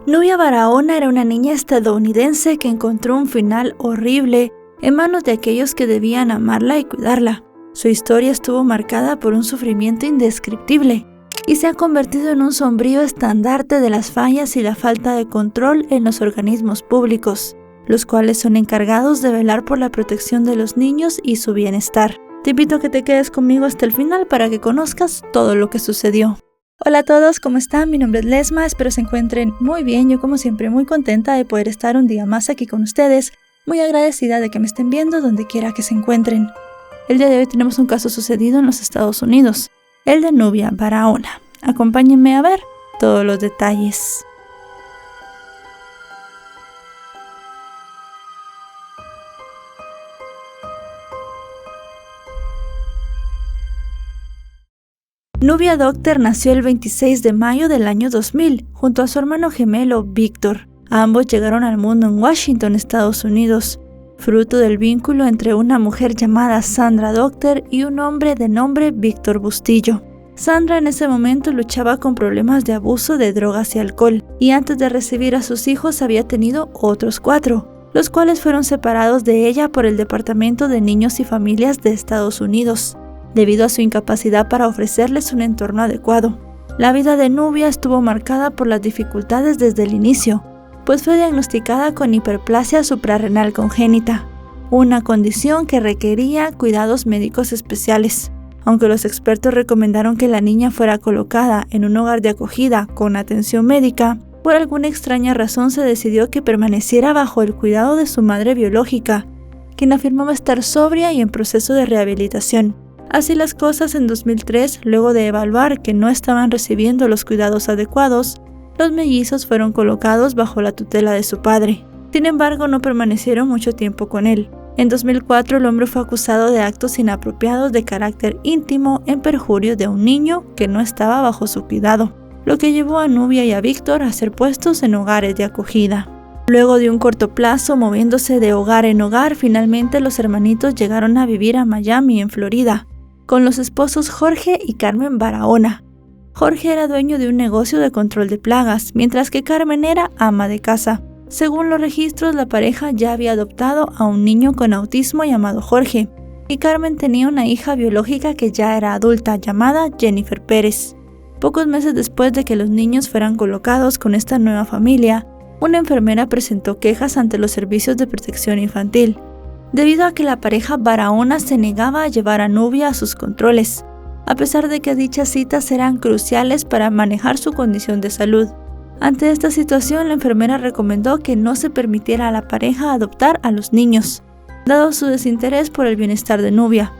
Nubia Barahona era una niña estadounidense que encontró un final horrible en manos de aquellos que debían amarla y cuidarla. Su historia estuvo marcada por un sufrimiento indescriptible y se ha convertido en un sombrío estandarte de las fallas y la falta de control en los organismos públicos, los cuales son encargados de velar por la protección de los niños y su bienestar. Te invito a que te quedes conmigo hasta el final para que conozcas todo lo que sucedió. Hola a todos, ¿cómo están? Mi nombre es Lesma, espero se encuentren muy bien. Yo como siempre muy contenta de poder estar un día más aquí con ustedes, muy agradecida de que me estén viendo donde quiera que se encuentren. El día de hoy tenemos un caso sucedido en los Estados Unidos, el de Nubia Barahona. Acompáñenme a ver todos los detalles. Nubia Docter nació el 26 de mayo del año 2000, junto a su hermano gemelo Víctor. Ambos llegaron al mundo en Washington, Estados Unidos, fruto del vínculo entre una mujer llamada Sandra Docter y un hombre de nombre Víctor Bustillo. Sandra en ese momento luchaba con problemas de abuso de drogas y alcohol, y antes de recibir a sus hijos había tenido otros 4, los cuales fueron separados de ella por el Departamento de Niños y Familias de Estados Unidos, debido a su incapacidad para ofrecerles un entorno adecuado. La vida de Nubia estuvo marcada por las dificultades desde el inicio, pues fue diagnosticada con hiperplasia suprarrenal congénita, una condición que requería cuidados médicos especiales. Aunque los expertos recomendaron que la niña fuera colocada en un hogar de acogida con atención médica, por alguna extraña razón se decidió que permaneciera bajo el cuidado de su madre biológica, quien afirmaba estar sobria y en proceso de rehabilitación. Así las cosas, en 2003, luego de evaluar que no estaban recibiendo los cuidados adecuados, los mellizos fueron colocados bajo la tutela de su padre. Sin embargo, no permanecieron mucho tiempo con él. En 2004, el hombre fue acusado de actos inapropiados de carácter íntimo en perjurio de un niño que no estaba bajo su cuidado, lo que llevó a Nubia y a Víctor a ser puestos en hogares de acogida. Luego de un corto plazo moviéndose de hogar en hogar, finalmente los hermanitos llegaron a vivir a Miami, en Florida, con los esposos Jorge y Carmen Barahona. Jorge era dueño de un negocio de control de plagas, mientras que Carmen era ama de casa. Según los registros, la pareja ya había adoptado a un niño con autismo llamado Jorge, y Carmen tenía una hija biológica que ya era adulta, llamada Jennifer Pérez. Pocos meses después de que los niños fueran colocados con esta nueva familia, una enfermera presentó quejas ante los servicios de protección infantil, debido a que la pareja Barahona se negaba a llevar a Nubia a sus controles, a pesar de que dichas citas eran cruciales para manejar su condición de salud. Ante esta situación, la enfermera recomendó que no se permitiera a la pareja adoptar a los niños, dado su desinterés por el bienestar de Nubia.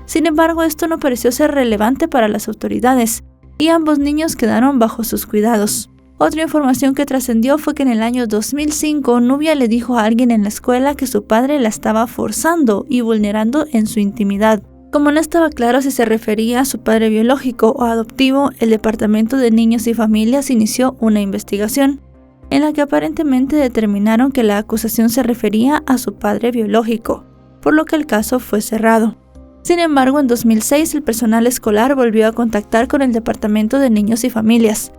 Sin embargo, esto no pareció ser relevante para las autoridades, y ambos niños quedaron bajo sus cuidados. Otra información que trascendió fue que en el año 2005, Nubia le dijo a alguien en la escuela que su padre la estaba forzando y vulnerando en su intimidad. Como no estaba claro si se refería a su padre biológico o adoptivo, el Departamento de Niños y Familias inició una investigación, en la que aparentemente determinaron que la acusación se refería a su padre biológico, por lo que el caso fue cerrado. Sin embargo, en 2006 el personal escolar volvió a contactar con el Departamento de Niños y Familias,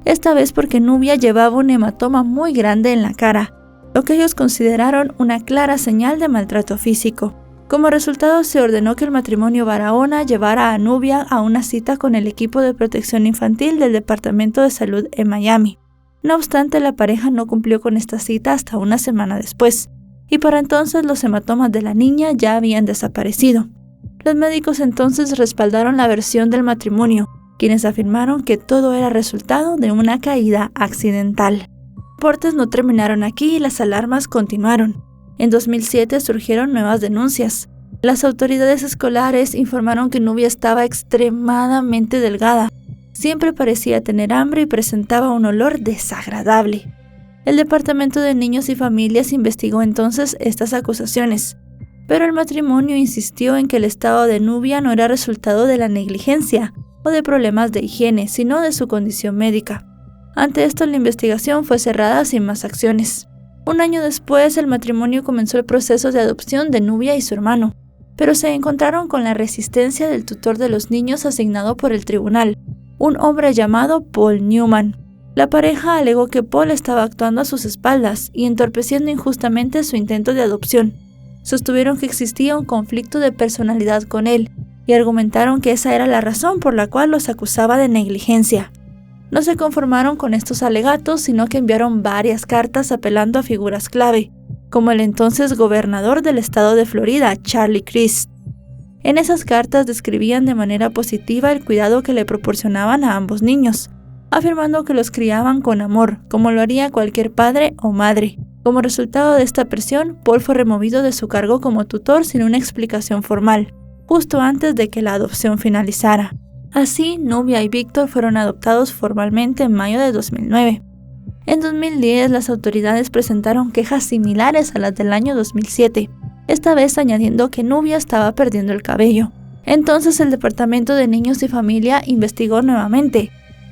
esta vez porque Nubia llevaba un hematoma muy grande en la cara, lo que ellos consideraron una clara señal de maltrato físico. Como resultado, se ordenó que el matrimonio Barahona llevara a Nubia a una cita con el equipo de protección infantil del Departamento de Salud en Miami. No obstante, la pareja no cumplió con esta cita hasta una semana después, y para entonces los hematomas de la niña ya habían desaparecido. Los médicos entonces respaldaron la versión del matrimonio, quienes afirmaron que todo era resultado de una caída accidental. Los reportes no terminaron aquí y las alarmas continuaron. En 2007 surgieron nuevas denuncias. Las autoridades escolares informaron que Nubia estaba extremadamente delgada. Siempre parecía tener hambre y presentaba un olor desagradable. El Departamento de Niños y Familias investigó entonces estas acusaciones, pero el matrimonio insistió en que el estado de Nubia no era resultado de la negligencia o de problemas de higiene, sino de su condición médica. Ante esto, la investigación fue cerrada sin más acciones. Un año después, el matrimonio comenzó el proceso de adopción de Nubia y su hermano, pero se encontraron con la resistencia del tutor de los niños asignado por el tribunal, un hombre llamado Paul Newman. La pareja alegó que Paul estaba actuando a sus espaldas y entorpeciendo injustamente su intento de adopción. Sostuvieron que existía un conflicto de personalidad con él y argumentaron que esa era la razón por la cual los acusaba de negligencia. No se conformaron con estos alegatos, sino que enviaron varias cartas apelando a figuras clave, como el entonces gobernador del estado de Florida, Charlie Crist. En esas cartas describían de manera positiva el cuidado que le proporcionaban a ambos niños, afirmando que los criaban con amor, como lo haría cualquier padre o madre. Como resultado de esta presión, Paul fue removido de su cargo como tutor sin una explicación formal, justo antes de que la adopción finalizara. Así, Nubia y Víctor fueron adoptados formalmente en mayo de 2009. En 2010, las autoridades presentaron quejas similares a las del año 2007, esta vez añadiendo que Nubia estaba perdiendo el cabello. Entonces el Departamento de Niños y Familia investigó nuevamente,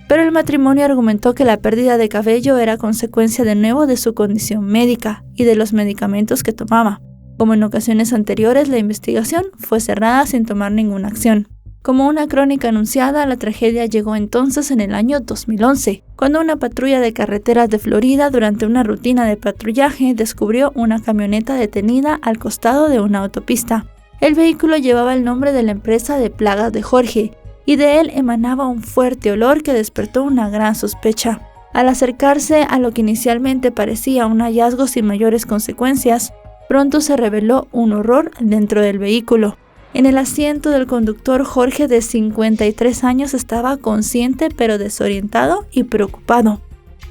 pero el matrimonio argumentó que la pérdida de cabello era consecuencia de nuevo de su condición médica y de los medicamentos que tomaba. Como en ocasiones anteriores, la investigación fue cerrada sin tomar ninguna acción. Como una crónica anunciada, la tragedia llegó entonces en el año 2011, cuando una patrulla de carreteras de Florida, durante una rutina de patrullaje, descubrió una camioneta detenida al costado de una autopista. El vehículo llevaba el nombre de la empresa de plagas de Jorge, y de él emanaba un fuerte olor que despertó una gran sospecha. Al acercarse a lo que inicialmente parecía un hallazgo sin mayores consecuencias, pronto se reveló un horror dentro del vehículo. En el asiento del conductor, Jorge, de 53 años, estaba consciente pero desorientado y preocupado.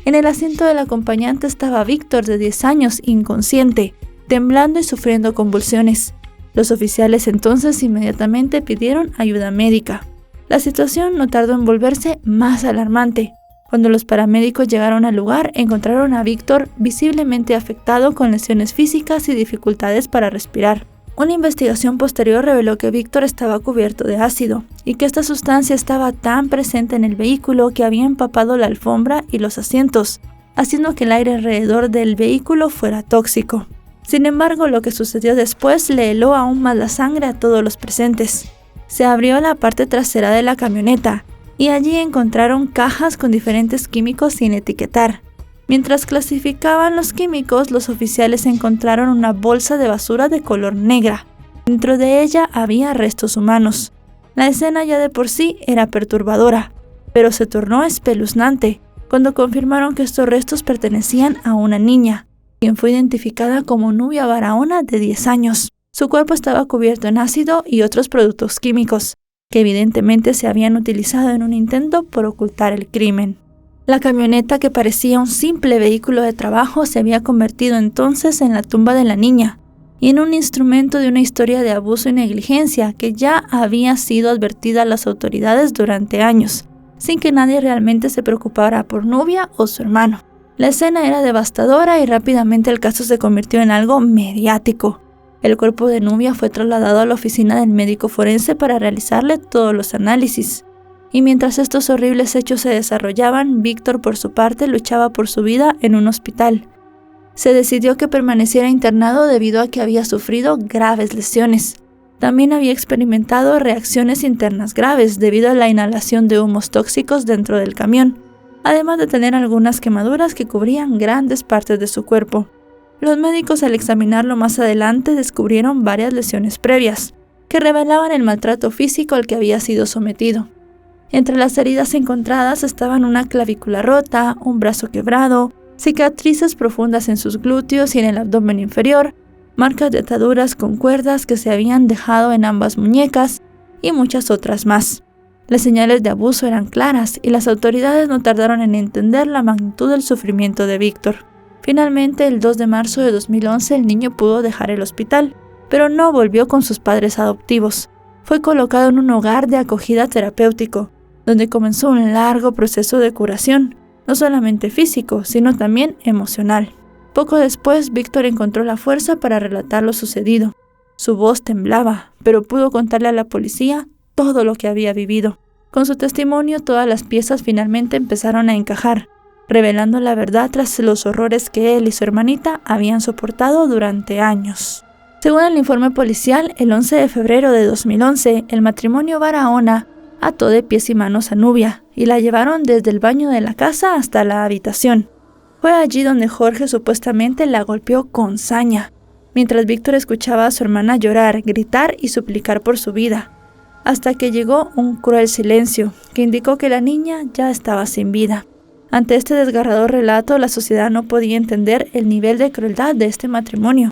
En el asiento del acompañante estaba Víctor, de 10 años, inconsciente, temblando y sufriendo convulsiones. Los oficiales entonces inmediatamente pidieron ayuda médica. La situación no tardó en volverse más alarmante. Cuando los paramédicos llegaron al lugar, encontraron a Víctor visiblemente afectado con lesiones físicas y dificultades para respirar. Una investigación posterior reveló que Víctor estaba cubierto de ácido y que esta sustancia estaba tan presente en el vehículo que había empapado la alfombra y los asientos, haciendo que el aire alrededor del vehículo fuera tóxico. Sin embargo, lo que sucedió después le heló aún más la sangre a todos los presentes. Se abrió la parte trasera de la camioneta y allí encontraron cajas con diferentes químicos sin etiquetar. Mientras clasificaban los químicos, los oficiales encontraron una bolsa de basura de color negra. Dentro de ella había restos humanos. La escena ya de por sí era perturbadora, pero se tornó espeluznante cuando confirmaron que estos restos pertenecían a una niña, quien fue identificada como Nubia Barahona, de 10 años. Su cuerpo estaba cubierto en ácido y otros productos químicos, que evidentemente se habían utilizado en un intento por ocultar el crimen. La camioneta, que parecía un simple vehículo de trabajo, se había convertido entonces en la tumba de la niña y en un instrumento de una historia de abuso y negligencia que ya había sido advertida a las autoridades durante años, sin que nadie realmente se preocupara por Nubia o su hermano. La escena era devastadora y rápidamente el caso se convirtió en algo mediático. El cuerpo de Nubia fue trasladado a la oficina del médico forense para realizarle todos los análisis. Y mientras estos horribles hechos se desarrollaban, Víctor, por su parte, luchaba por su vida en un hospital. Se decidió que permaneciera internado debido a que había sufrido graves lesiones. También había experimentado reacciones internas graves debido a la inhalación de humos tóxicos dentro del camión, además de tener algunas quemaduras que cubrían grandes partes de su cuerpo. Los médicos, al examinarlo más adelante, descubrieron varias lesiones previas, que revelaban el maltrato físico al que había sido sometido. Entre las heridas encontradas estaban una clavícula rota, un brazo quebrado, cicatrices profundas en sus glúteos y en el abdomen inferior, marcas de ataduras con cuerdas que se habían dejado en ambas muñecas y muchas otras más. Las señales de abuso eran claras y las autoridades no tardaron en entender la magnitud del sufrimiento de Víctor. Finalmente, el 2 de marzo de 2011, el niño pudo dejar el hospital, pero no volvió con sus padres adoptivos. Fue colocado en un hogar de acogida terapéutico, donde comenzó un largo proceso de curación, no solamente físico, sino también emocional. Poco después, Víctor encontró la fuerza para relatar lo sucedido. Su voz temblaba, pero pudo contarle a la policía todo lo que había vivido. Con su testimonio, todas las piezas finalmente empezaron a encajar, revelando la verdad tras los horrores que él y su hermanita habían soportado durante años. Según el informe policial, el 11 de febrero de 2011, el matrimonio Barahona ató de pies y manos a Nubia y la llevaron desde el baño de la casa hasta la habitación. Fue allí donde Jorge supuestamente la golpeó con saña, mientras Víctor escuchaba a su hermana llorar, gritar y suplicar por su vida, hasta que llegó un cruel silencio que indicó que la niña ya estaba sin vida. Ante este desgarrador relato, la sociedad no podía entender el nivel de crueldad de este matrimonio,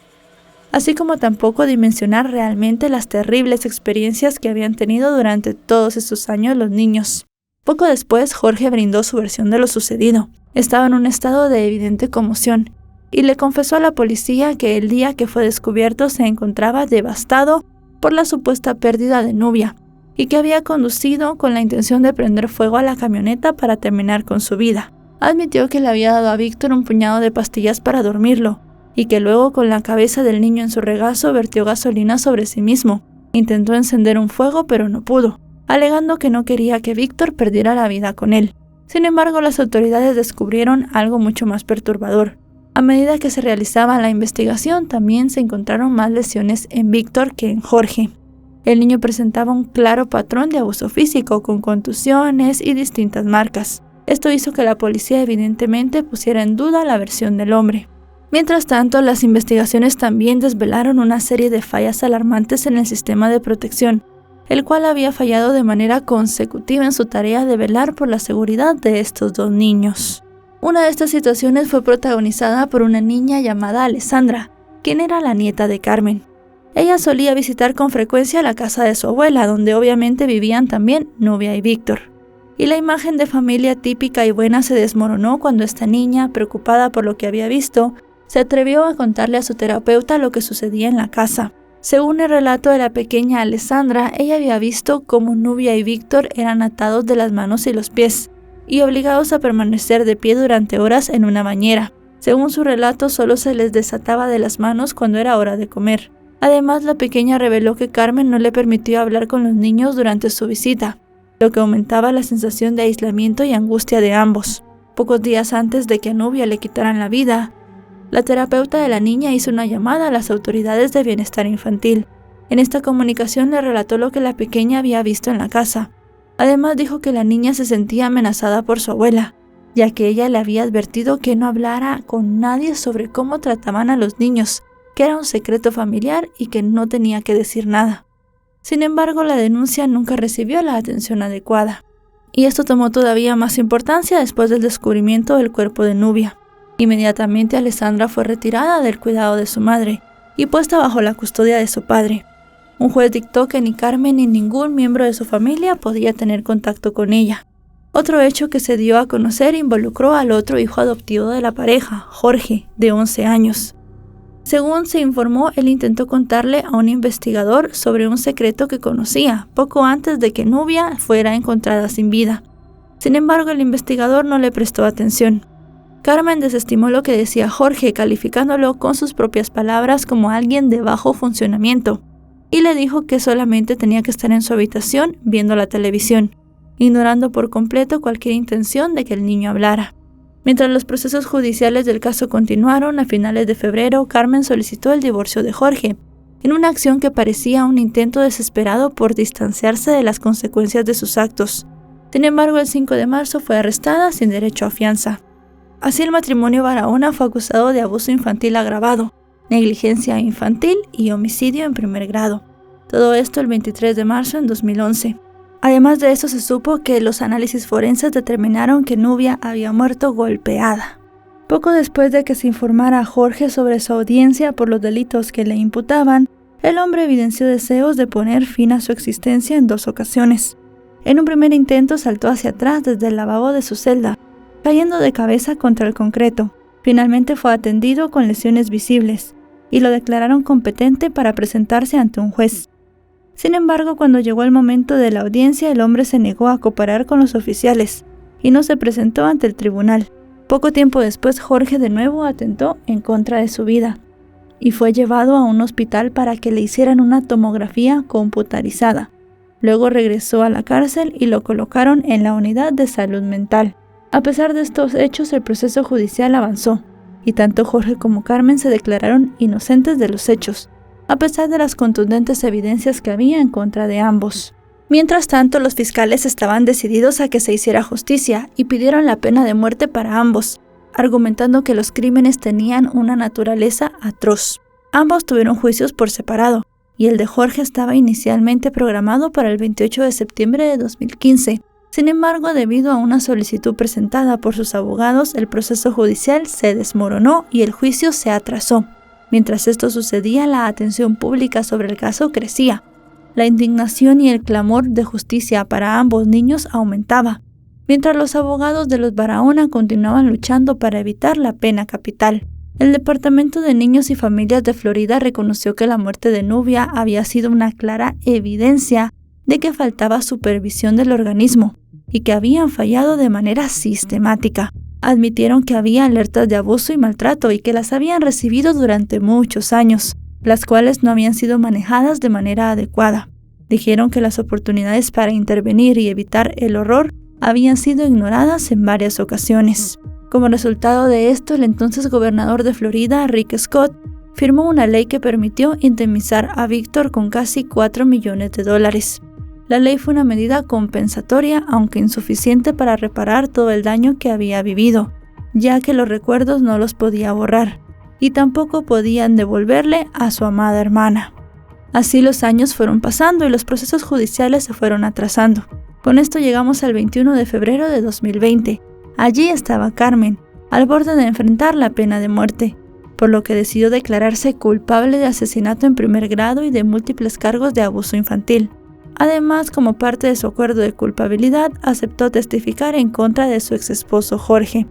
así como tampoco dimensionar realmente las terribles experiencias que habían tenido durante todos estos años los niños. Poco después, Jorge brindó su versión de lo sucedido. Estaba en un estado de evidente conmoción y le confesó a la policía que el día que fue descubierto se encontraba devastado por la supuesta pérdida de Nubia y que había conducido con la intención de prender fuego a la camioneta para terminar con su vida. Admitió que le había dado a Víctor un puñado de pastillas para dormirlo y que luego, con la cabeza del niño en su regazo, vertió gasolina sobre sí mismo. Intentó encender un fuego pero no pudo, alegando que no quería que Víctor perdiera la vida con él. Sin embargo, las autoridades descubrieron algo mucho más perturbador. A medida que se realizaba la investigación, también se encontraron más lesiones en Víctor que en Jorge. El niño presentaba un claro patrón de abuso físico, con contusiones y distintas marcas. Esto hizo que la policía evidentemente pusiera en duda la versión del hombre. Mientras tanto, las investigaciones también desvelaron una serie de fallas alarmantes en el sistema de protección, el cual había fallado de manera consecutiva en su tarea de velar por la seguridad de estos dos niños. Una de estas situaciones fue protagonizada por una niña llamada Alessandra, quien era la nieta de Carmen. Ella solía visitar con frecuencia la casa de su abuela, donde obviamente vivían también Nubia y Víctor. Y la imagen de familia típica y buena se desmoronó cuando esta niña, preocupada por lo que había visto, se atrevió a contarle a su terapeuta lo que sucedía en la casa. Según el relato de la pequeña Alessandra, ella había visto cómo Nubia y Víctor eran atados de las manos y los pies y obligados a permanecer de pie durante horas en una bañera. Según su relato, solo se les desataba de las manos cuando era hora de comer. Además, la pequeña reveló que Carmen no le permitió hablar con los niños durante su visita, lo que aumentaba la sensación de aislamiento y angustia de ambos. Pocos días antes de que a Nubia le quitaran la vida, la terapeuta de la niña hizo una llamada a las autoridades de bienestar infantil. En esta comunicación le relató lo que la pequeña había visto en la casa. Además, dijo que la niña se sentía amenazada por su abuela, ya que ella le había advertido que no hablara con nadie sobre cómo trataban a los niños, que era un secreto familiar y que no tenía que decir nada. Sin embargo, la denuncia nunca recibió la atención adecuada. Y esto tomó todavía más importancia después del descubrimiento del cuerpo de Nubia. Inmediatamente, Alessandra fue retirada del cuidado de su madre y puesta bajo la custodia de su padre. Un juez dictó que ni Carmen ni ningún miembro de su familia podía tener contacto con ella. Otro hecho que se dio a conocer involucró al otro hijo adoptivo de la pareja, Jorge, de 11 años. Según se informó, él intentó contarle a un investigador sobre un secreto que conocía, poco antes de que Nubia fuera encontrada sin vida. Sin embargo, el investigador no le prestó atención. Carmen desestimó lo que decía Jorge, calificándolo con sus propias palabras como alguien de bajo funcionamiento, y le dijo que solamente tenía que estar en su habitación viendo la televisión, ignorando por completo cualquier intención de que el niño hablara. Mientras los procesos judiciales del caso continuaron, a finales de febrero, Carmen solicitó el divorcio de Jorge, en una acción que parecía un intento desesperado por distanciarse de las consecuencias de sus actos. Sin embargo, el 5 de marzo fue arrestada sin derecho a fianza. Así, el matrimonio Barahona fue acusado de abuso infantil agravado, negligencia infantil y homicidio en primer grado. Todo esto el 23 de marzo en 2011. Además de eso, se supo que los análisis forenses determinaron que Nubia había muerto golpeada. Poco después de que se informara a Jorge sobre su audiencia por los delitos que le imputaban, el hombre evidenció deseos de poner fin a su existencia en 2 ocasiones. En un primer intento saltó hacia atrás desde el lavabo de su celda, cayendo de cabeza contra el concreto. Finalmente fue atendido con lesiones visibles y lo declararon competente para presentarse ante un juez. Sin embargo, cuando llegó el momento de la audiencia, el hombre se negó a cooperar con los oficiales y no se presentó ante el tribunal. Poco tiempo después, Jorge de nuevo atentó en contra de su vida y fue llevado a un hospital para que le hicieran una tomografía computarizada. Luego regresó a la cárcel y lo colocaron en la unidad de salud mental. A pesar de estos hechos, el proceso judicial avanzó y tanto Jorge como Carmen se declararon inocentes de los hechos, a pesar de las contundentes evidencias que había en contra de ambos. Mientras tanto, los fiscales estaban decididos a que se hiciera justicia y pidieron la pena de muerte para ambos, argumentando que los crímenes tenían una naturaleza atroz. Ambos tuvieron juicios por separado, y el de Jorge estaba inicialmente programado para el 28 de septiembre de 2015. Sin embargo, debido a una solicitud presentada por sus abogados, el proceso judicial se desmoronó y el juicio se atrasó. Mientras esto sucedía, la atención pública sobre el caso crecía. La indignación y el clamor de justicia para ambos niños aumentaba, mientras los abogados de los Barahona continuaban luchando para evitar la pena capital. El Departamento de Niños y Familias de Florida reconoció que la muerte de Nubia había sido una clara evidencia de que faltaba supervisión del organismo y que habían fallado de manera sistemática. Admitieron que había alertas de abuso y maltrato y que las habían recibido durante muchos años, las cuales no habían sido manejadas de manera adecuada. Dijeron que las oportunidades para intervenir y evitar el horror habían sido ignoradas en varias ocasiones. Como resultado de esto, el entonces gobernador de Florida, Rick Scott, firmó una ley que permitió indemnizar a Víctor con casi $4 millones. La ley fue una medida compensatoria, aunque insuficiente para reparar todo el daño que había vivido, ya que los recuerdos no los podía borrar, y tampoco podían devolverle a su amada hermana. Así los años fueron pasando y los procesos judiciales se fueron atrasando. Con esto llegamos al 21 de febrero de 2020. Allí estaba Carmen, al borde de enfrentar la pena de muerte, por lo que decidió declararse culpable de asesinato en primer grado y de múltiples cargos de abuso infantil. Además, como parte de su acuerdo de culpabilidad, aceptó testificar en contra de su exesposo Jorge.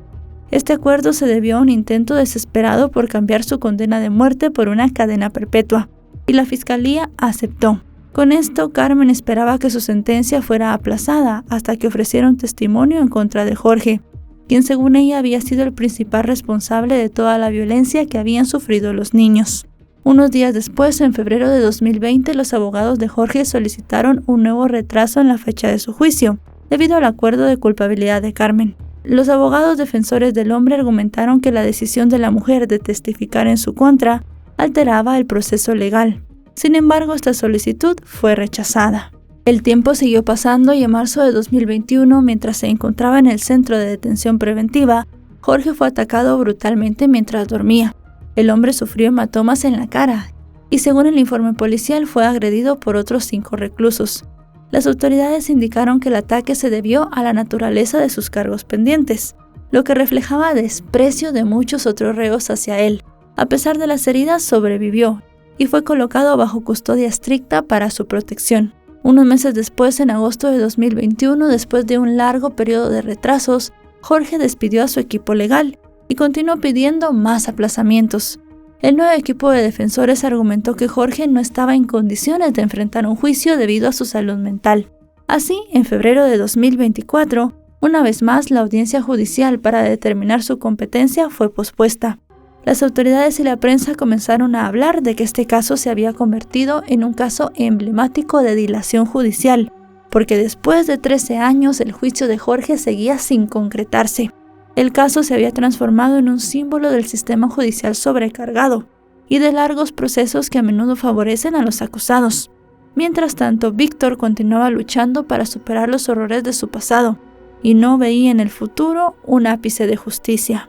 Este acuerdo se debió a un intento desesperado por cambiar su condena de muerte por una cadena perpetua, y la fiscalía aceptó. Con esto, Carmen esperaba que su sentencia fuera aplazada hasta que ofrecieron testimonio en contra de Jorge, quien según ella había sido el principal responsable de toda la violencia que habían sufrido los niños. Unos días después, en febrero de 2020, los abogados de Jorge solicitaron un nuevo retraso en la fecha de su juicio, debido al acuerdo de culpabilidad de Carmen. Los abogados defensores del hombre argumentaron que la decisión de la mujer de testificar en su contra alteraba el proceso legal. Sin embargo, esta solicitud fue rechazada. El tiempo siguió pasando y en marzo de 2021, mientras se encontraba en el centro de detención preventiva, Jorge fue atacado brutalmente mientras dormía. El hombre sufrió hematomas en la cara y, según el informe policial, fue agredido por otros 5 reclusos. Las autoridades indicaron que el ataque se debió a la naturaleza de sus cargos pendientes, lo que reflejaba desprecio de muchos otros reos hacia él. A pesar de las heridas, sobrevivió y fue colocado bajo custodia estricta para su protección. Unos meses después, en agosto de 2021, después de un largo periodo de retrasos, Jorge despidió a su equipo legal y continuó pidiendo más aplazamientos. El nuevo equipo de defensores argumentó que Jorge no estaba en condiciones de enfrentar un juicio debido a su salud mental. Así, en febrero de 2024, una vez más la audiencia judicial para determinar su competencia fue pospuesta. Las autoridades y la prensa comenzaron a hablar de que este caso se había convertido en un caso emblemático de dilación judicial, porque después de 13 años el juicio de Jorge seguía sin concretarse. El caso se había transformado en un símbolo del sistema judicial sobrecargado y de largos procesos que a menudo favorecen a los acusados. Mientras tanto, Víctor continuaba luchando para superar los horrores de su pasado y no veía en el futuro un ápice de justicia.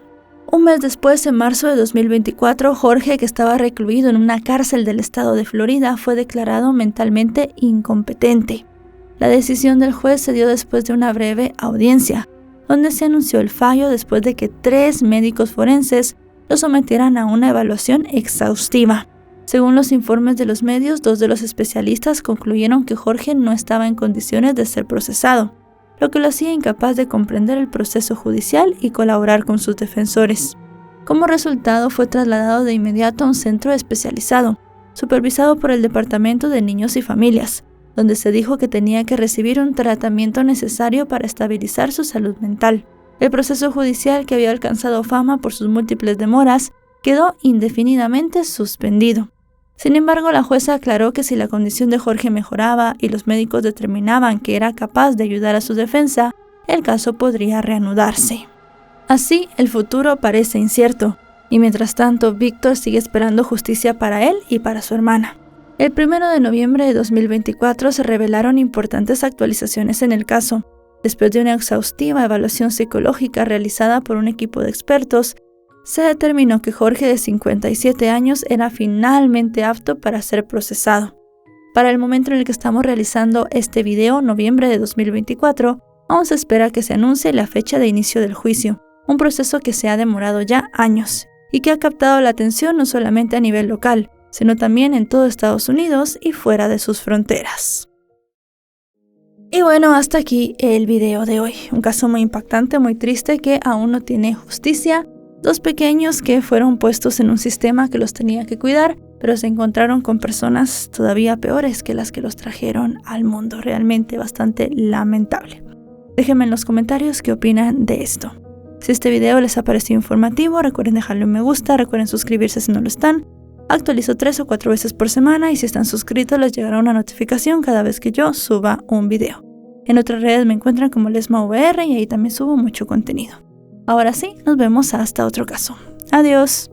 Un mes después, en marzo de 2024, Jorge, que estaba recluido en una cárcel del estado de Florida, fue declarado mentalmente incompetente. La decisión del juez se dio después de una breve audiencia, donde se anunció el fallo después de que 3 médicos forenses lo sometieran a una evaluación exhaustiva. Según los informes de los medios, 2 de los especialistas concluyeron que Jorge no estaba en condiciones de ser procesado, lo que lo hacía incapaz de comprender el proceso judicial y colaborar con sus defensores. Como resultado, fue trasladado de inmediato a un centro especializado, supervisado por el Departamento de Niños y Familias, donde se dijo que tenía que recibir un tratamiento necesario para estabilizar su salud mental. El proceso judicial, que había alcanzado fama por sus múltiples demoras, quedó indefinidamente suspendido. Sin embargo, la jueza aclaró que si la condición de Jorge mejoraba y los médicos determinaban que era capaz de ayudar a su defensa, el caso podría reanudarse. Así, el futuro parece incierto, y mientras tanto, Víctor sigue esperando justicia para él y para su hermana. El 1 de noviembre de 2024 se revelaron importantes actualizaciones en el caso. Después de una exhaustiva evaluación psicológica realizada por un equipo de expertos, se determinó que Jorge, de 57 años, era finalmente apto para ser procesado. Para el momento en el que estamos realizando este video, noviembre de 2024, aún se espera que se anuncie la fecha de inicio del juicio, un proceso que se ha demorado ya años y que ha captado la atención no solamente a nivel local, sino también en todo Estados Unidos y fuera de sus fronteras. Y bueno, hasta aquí el video de hoy. Un caso muy impactante, muy triste, que aún no tiene justicia. 2 pequeños que fueron puestos en un sistema que los tenía que cuidar, pero se encontraron con personas todavía peores que las que los trajeron al mundo. Realmente bastante lamentable. Déjenme en los comentarios qué opinan de esto. Si este video les ha parecido informativo, recuerden dejarle un me gusta, recuerden suscribirse si no lo están. Actualizo 3 o 4 veces por semana y si están suscritos les llegará una notificación cada vez que yo suba un video. En otras redes me encuentran como LesmaVR y ahí también subo mucho contenido. Ahora sí, nos vemos hasta otro caso. Adiós.